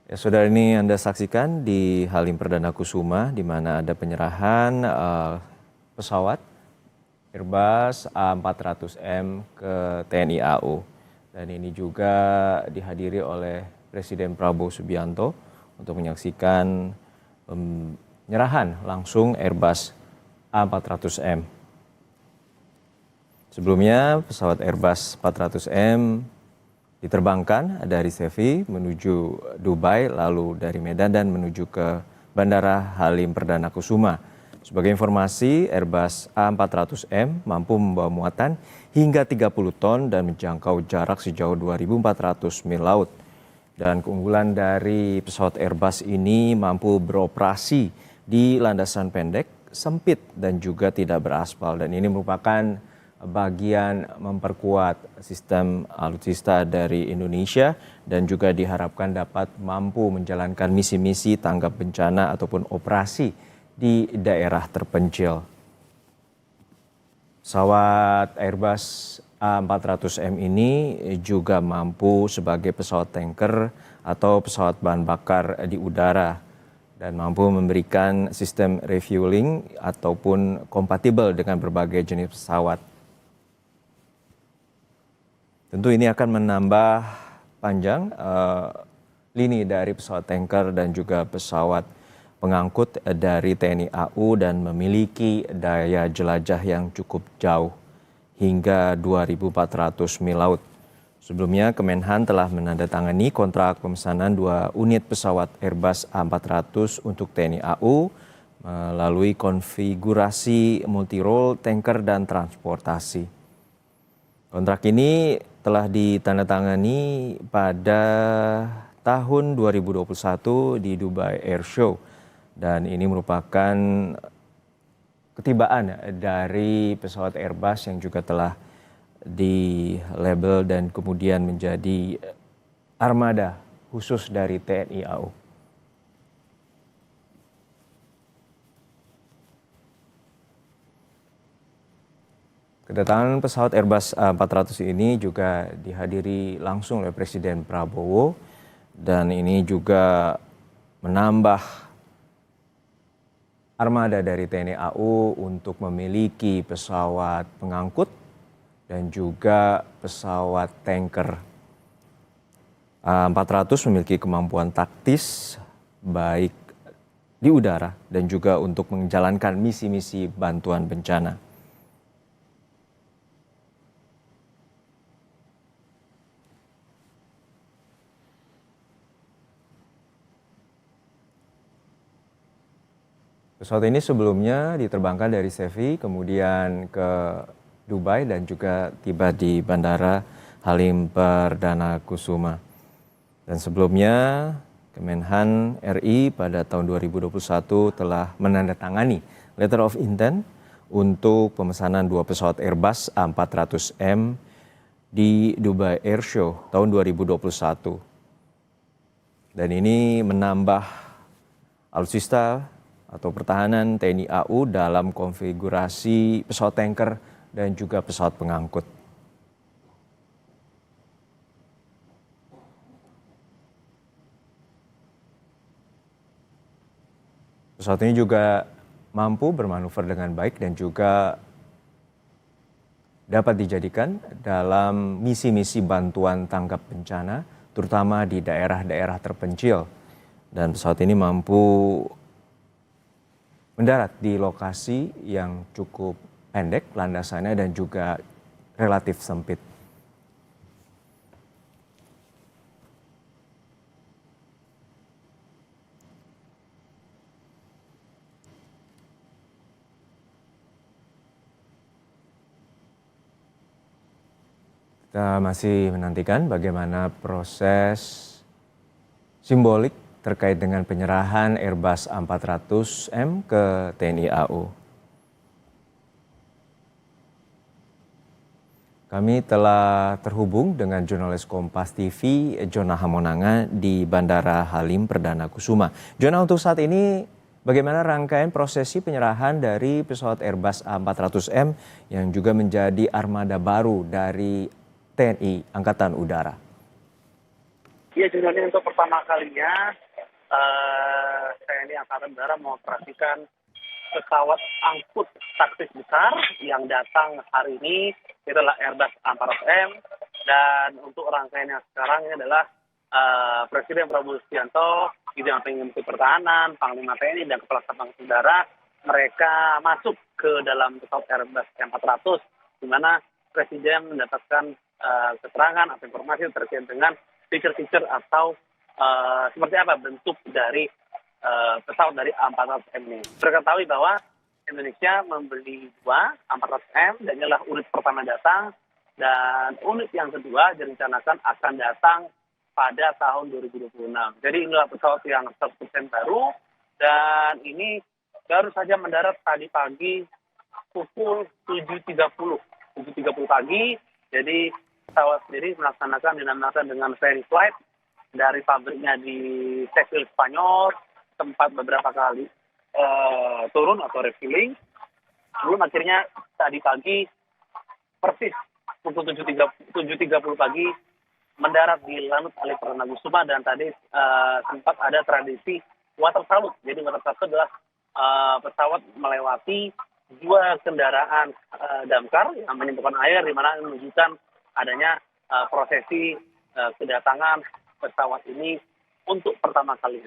Ya, saudara, ini Anda saksikan di Halim Perdana Kusuma, di mana ada penyerahan pesawat Airbus A400M ke TNI AU. Dan ini juga dihadiri oleh Presiden Prabowo Subianto untuk menyaksikan penyerahan langsung Airbus A400M. Sebelumnya pesawat Airbus 400M diterbangkan dari Sevi menuju Dubai, lalu dari Medan dan menuju ke Bandara Halim Perdana Kusuma. Sebagai informasi, Airbus A400M mampu membawa muatan hingga 30 ton dan menjangkau jarak sejauh 2.400 mil laut. Dan keunggulan dari pesawat Airbus ini mampu beroperasi di landasan pendek, sempit dan juga tidak beraspal. Dan ini merupakan bagian memperkuat sistem alutsista dari Indonesia dan juga diharapkan dapat mampu menjalankan misi-misi tanggap bencana ataupun operasi di daerah terpencil. Pesawat Airbus A400M ini juga mampu sebagai pesawat tanker atau pesawat bahan bakar di udara dan mampu memberikan sistem refueling ataupun kompatibel dengan berbagai jenis pesawat. Tentu ini akan menambah panjang lini dari pesawat tanker dan juga pesawat pengangkut dari TNI AU dan memiliki daya jelajah yang cukup jauh hingga 2.400 mil laut. Sebelumnya Kemenhan telah menandatangani kontrak pemesanan 2 unit pesawat Airbus A400 untuk TNI AU melalui konfigurasi multirole, tanker dan transportasi. Kontrak ini telah ditandatangani pada tahun 2021 di Dubai Air Show dan ini merupakan ketibaan dari pesawat Airbus yang juga telah di label dan kemudian menjadi armada khusus dari TNI AU. Kedatangan pesawat Airbus A400 ini juga dihadiri langsung oleh Presiden Prabowo dan ini juga menambah armada dari TNI AU untuk memiliki pesawat pengangkut dan juga pesawat tanker. A400 memiliki kemampuan taktis baik di udara dan juga untuk menjalankan misi-misi bantuan bencana. Pesawat ini sebelumnya diterbangkan dari Sevi, kemudian ke Dubai dan juga tiba di Bandara Halim Perdana Kusuma. Dan sebelumnya Kemenhan RI pada tahun 2021 telah menandatangani Letter of Intent untuk pemesanan 2 pesawat Airbus A400M di Dubai Air Show tahun 2021. Dan ini menambah alutsista atau pertahanan TNI AU dalam konfigurasi pesawat tanker dan juga pesawat pengangkut. Pesawat ini juga mampu bermanuver dengan baik dan juga dapat dijadikan dalam misi-misi bantuan tanggap bencana, terutama di daerah-daerah terpencil. Dan pesawat ini mampu mendarat di lokasi yang cukup pendek landasannya dan juga relatif sempit. Kita masih menantikan bagaimana proses simbolik terkait dengan penyerahan Airbus A400M ke TNI AU. Kami telah terhubung dengan jurnalis Kompas TV, Jona Hamonanga di Bandara Halim Perdana Kusuma. Jona, untuk saat ini bagaimana rangkaian prosesi penyerahan dari pesawat Airbus A400M yang juga menjadi armada baru dari TNI Angkatan Udara? Ya, sebenarnya untuk pertama kalinya TNI Angkatan Udara mengoperasikan pesawat angkut taktis besar yang datang hari ini. Itu adalah Airbus A400M, dan untuk rangkaian yang sekarang ini adalah Presiden Prabowo Subianto, Bidang Menteri Pertahanan, Panglima TNI, dan Kepala Staf Angkatan Udara. Mereka masuk ke dalam pesawat Airbus A400, di mana Presiden mendapatkan keterangan atau informasi terkait dengan feature-feature atau seperti apa bentuk dari pesawat dari A400M ini. Terketahui bahwa Indonesia membeli dua A400M, dan inilah unit pertama datang, dan unit yang kedua direncanakan akan datang pada tahun 2026. Jadi inilah pesawat yang 100% baru, dan ini baru saja mendarat tadi pagi pukul 7.30 pagi. Jadi pesawat sendiri dinamakan dengan ferry flight dari pabriknya di Seville, Spanyol, tempat beberapa kali turun atau refueling. Sebelum akhirnya tadi pagi persis pukul 7.30 pagi mendarat di Lanut Halim Perdana Kusuma, dan tadi sempat ada tradisi water salute. Jadi water salute adalah pesawat melewati dua kendaraan damkar yang menyemprotkan air, di mana menunjukkan adanya prosesi kedatangan pesawat ini untuk pertama kali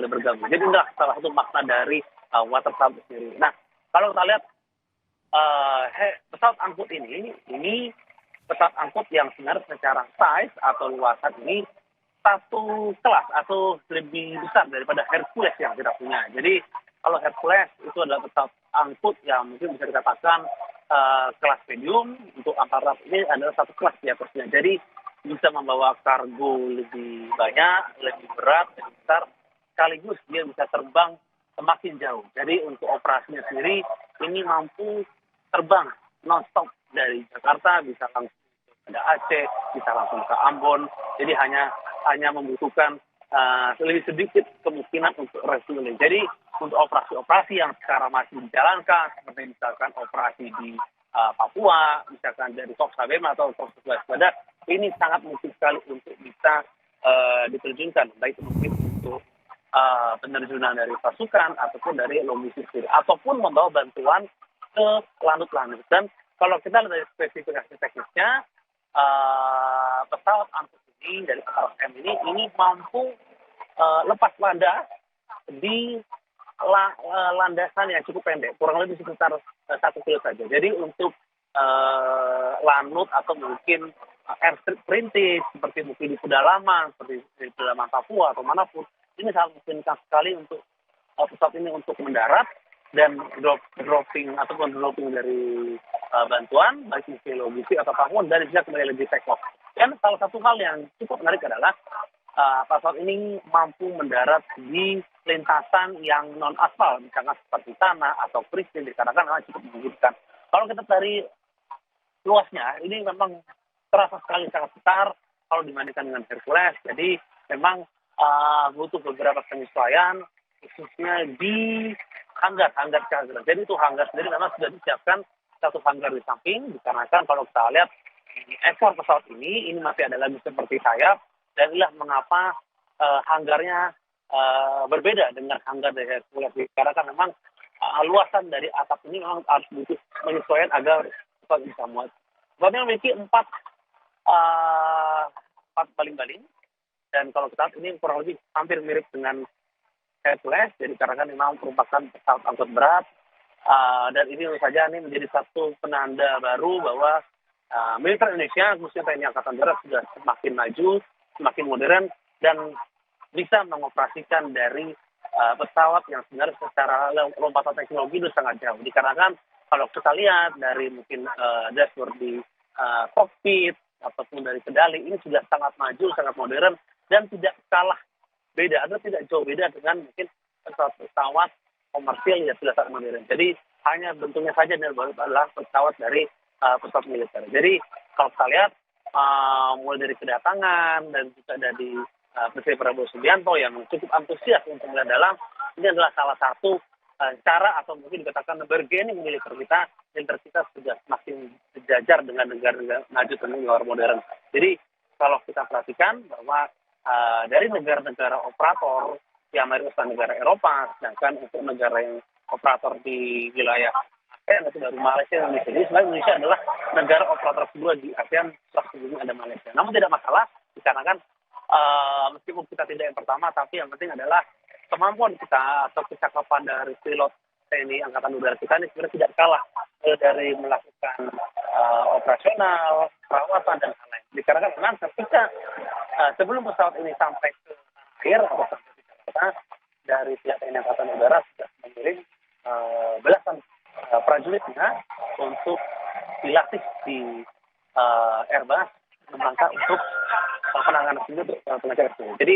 bergabung. Jadi inilah salah satu makna dari water salute sendiri. Nah, kalau kita lihat pesawat angkut ini pesawat angkut yang sebenarnya secara size atau luasan ini satu kelas atau lebih besar daripada Hercules yang kita punya. Jadi kalau Hercules itu adalah pesawat angkut yang mungkin bisa dikatakan kelas medium. Untuk A400 ini adalah satu kelas di atasnya. Jadi bisa membawa kargo lebih banyak, lebih berat, lebih besar, sekaligus dia bisa terbang semakin jauh. Jadi untuk operasinya sendiri ini mampu terbang non-stop dari Jakarta, bisa langsung ke Aceh, bisa langsung ke Ambon. Jadi hanya membutuhkan lebih sedikit kemungkinan untuk refueling. Jadi untuk operasi-operasi yang sekarang masih dijalankan, seperti misalkan operasi di Papua, misalkan dari Korps Sabema atau Korps Waspada, ini sangat mungkin sekali untuk bisa diterjunkan, baik mungkin untuk penerjunan dari pasukan ataupun dari logistik sendiri, ataupun membawa bantuan ke lanut-lanut. Dan kalau kita lihat dari spesifikasi teknisnya, pesawat angkut ini dari A400M ini mampu lepas landas di landasan yang cukup pendek, kurang lebih sekitar 1 kilo saja. Jadi untuk lanut atau mungkin airstrip perintis seperti mungkin di pedalaman, seperti di pedalaman Papua atau manapun, ini sangat memungkinkan sekali untuk pesawat ini untuk mendarat dan dropping dari bantuan, baik mungkin logistik atau apapun, dan bisa kembali lagi take off. Dan salah satu hal yang cukup menarik adalah pesawat ini mampu mendarat di lintasan yang non aspal, misalnya seperti tanah atau kristal, dikarenakan memang cukup memungkinkan. Kalau kita dari luasnya, ini memang terasa sekali sangat besar kalau dibandingkan dengan Hercules. Jadi memang butuh beberapa penyesuaian, khususnya di hanggar. Jadi itu hanggar sendiri memang sudah disiapkan satu hanggar di samping, dikarenakan kalau kita lihat ekor pesawat ini masih ada lagi seperti sayap, dan inilah mengapa hanggarnya berbeda dengan hanggar dari Hercules. Dikarenakan memang luasan dari atap ini memang harus butuh penyesuaian agar pesawat bisa muat. Pesawatnya memiliki 4 baling-baling, dan kalau kita lihat ini kurang lebih hampir mirip dengan Hercules. Jadi karena memang merupakan pesawat angkut berat, dan ini tentu saja ini menjadi satu penanda baru bahwa militer Indonesia, khususnya TNI Angkatan Darat, sudah semakin maju, semakin modern, dan bisa mengoperasikan dari pesawat yang sebenarnya secara lompatan teknologi itu sangat jauh. Dikarenakan kalau kita lihat dari mungkin dashboard di kokpit ataupun dari kendali, ini sudah sangat maju, sangat modern, dan tidak kalah beda atau tidak jauh beda dengan mungkin pesawat komersil yang sudah sangat modern. Jadi hanya bentuknya saja adalah pesawat dari pesawat militer. Jadi kalau kita lihat mulai dari kedatangan dan juga dari Presiden Prabowo Subianto yang cukup antusias untuk melihat dalam, ini adalah salah satu cara atau mungkin dikatakan bargaining militer kita sudah semakin sejajar dengan negara-negara maju dan negara modern. Jadi kalau kita perhatikan bahwa dari negara-negara operator yang mayoritas negara Eropa, sedangkan untuk negara yang operator di wilayah ASEAN itu dari Malaysia dan Indonesia. Jadi sebenarnya Indonesia adalah negara operator kedua di ASEAN setelah sebelumnya ada Malaysia. Namun tidak masalah dikarenakan meskipun kita tidak yang pertama, tapi yang penting adalah kemampuan kita atau kecakapan dari pilot TNI Angkatan Udara kita ini sebenarnya tidak kalah dari melakukan operasional, perawatan dan lain-lain. Dikarenakan memang ketika sebelum pesawat ini sampai ke air atau sampai di Jakarta, dari pihak TNI Angkatan Udara sudah mengirim belasan prajuritnya untuk dilatih di Airbus merangka untuk penanganan sendiri untuk pengecekan sendiri. Jadi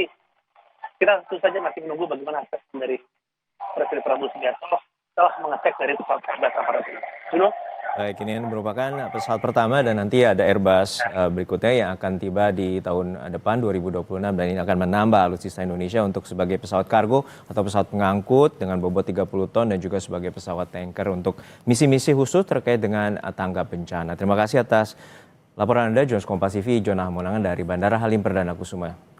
kita tentu saja masih menunggu bagaimana assessment dari Presiden Prabowo Subianto setelah mengecek dari pesawat Airbus aparatur ini. Baik, ini merupakan pesawat pertama dan nanti ada Airbus berikutnya yang akan tiba di tahun depan 2026 dan ini akan menambah alutsista Indonesia untuk sebagai pesawat kargo atau pesawat pengangkut dengan bobot 30 ton dan juga sebagai pesawat tanker untuk misi-misi khusus terkait dengan tanggap bencana. Terima kasih atas laporan Anda, Jurnalis Kompas TV, Jonah Monangan dari Bandara Halim Perdana Kusuma.